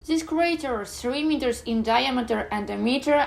This crater, 3 meters in diameter and 1.5 meters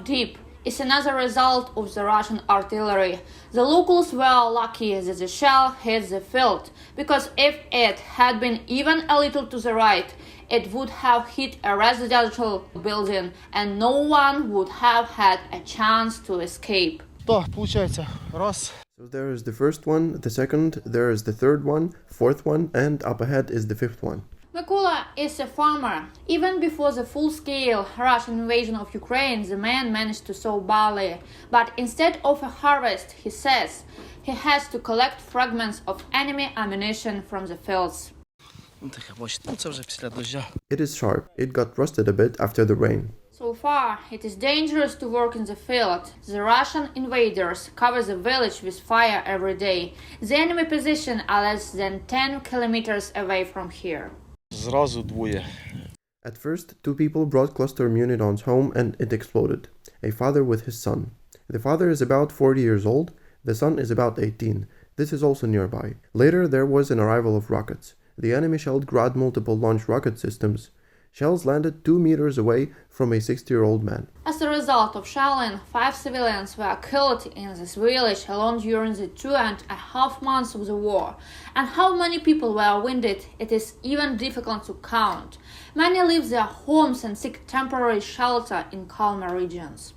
deep, is another result of the Russian artillery. The locals were lucky that the shell hit the field, because if it had been even a little to the right, it would have hit a residential building and no one would have had a chance to escape. Так, получается, раз. So there is the first one, the second, there is the third one, fourth one, and up ahead is the fifth one. Mykola is a farmer. Even before the full-scale Russian invasion of Ukraine, the man managed to sow barley. But instead of a harvest, he says, he has to collect fragments of enemy ammunition from the fields. It is sharp. It got rusted a bit after the rain. So far, it is dangerous to work in the field. The Russian invaders cover the village with fire every day. The enemy position are less than 10 kilometers away from here. Зразу двоє. At first, 2 people brought cluster munitions home and it exploded. A father with his son. The father is about 40 years old. The son is about 18. This is also nearby. Later, there was an arrival of rockets. The enemy shelled Grad multiple launch rocket systems. Shells landed 2 meters away from a 60-year-old man. As a result of shelling, 5 civilians were killed in this village alone during the 2.5 months of the war. And how many people were wounded, it is even difficult to count. Many leave their homes and seek temporary shelter in calmer regions.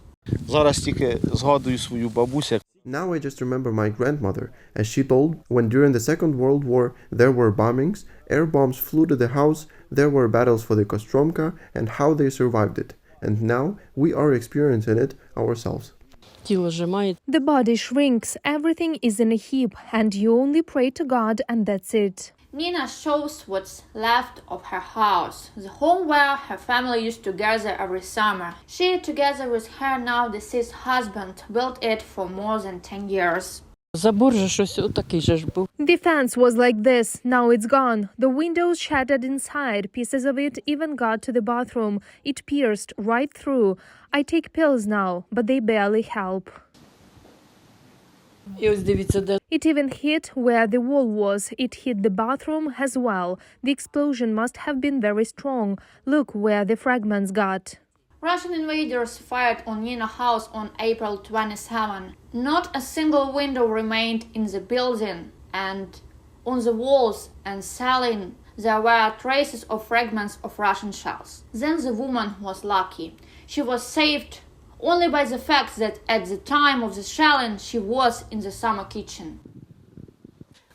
Зараз тільки згадую свою бабусю. Now I just remember my grandmother, as she told, when during the Second World War there were bombings, air bombs flew to the house, there were battles for the Kostromka, and how they survived it. And now we are experiencing it ourselves. The body shrinks, everything is in a heap, and you only pray to God and that's it. Nina shows what's left of her house, the home where her family used to gather every summer. She, together with her now deceased husband, built it for more than 10 years. The fence was like this, now it's gone. The windows shattered inside, pieces of it even got to the bathroom. It pierced right through. I take pills now, but they barely help. It even hit where the wall was. It hit the bathroom as well. The explosion must have been very strong. Look where the fragments got. Russian invaders fired on Nina's house on April 27. Not a single window remained in the building, and on the walls and ceiling there were traces of fragments of Russian shells. Then the woman was lucky. She was saved only by the fact that at the time of the shelling she was in the summer kitchen.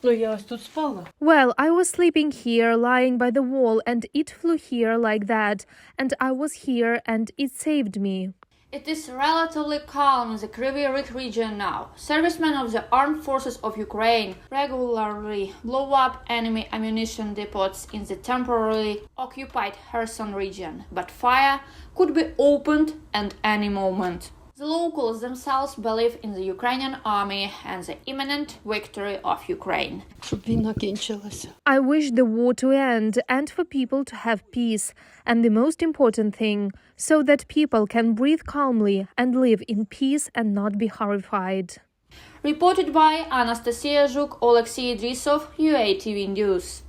Well, I was sleeping here, lying by the wall, and it flew here like that, and I was here and it saved me. It is relatively calm in the Kryvyi Rih region now. Servicemen of the armed forces of Ukraine regularly blow up enemy ammunition depots in the temporarily occupied Kherson region, but fire could be opened at any moment. The locals themselves believe in the Ukrainian army and the imminent victory of Ukraine. I wish the war to end and for people to have peace, and the most important thing, so that people can breathe calmly and live in peace and not be horrified. Reported by Anastasiia Zhuk, Alexei Idrisov, UATV News.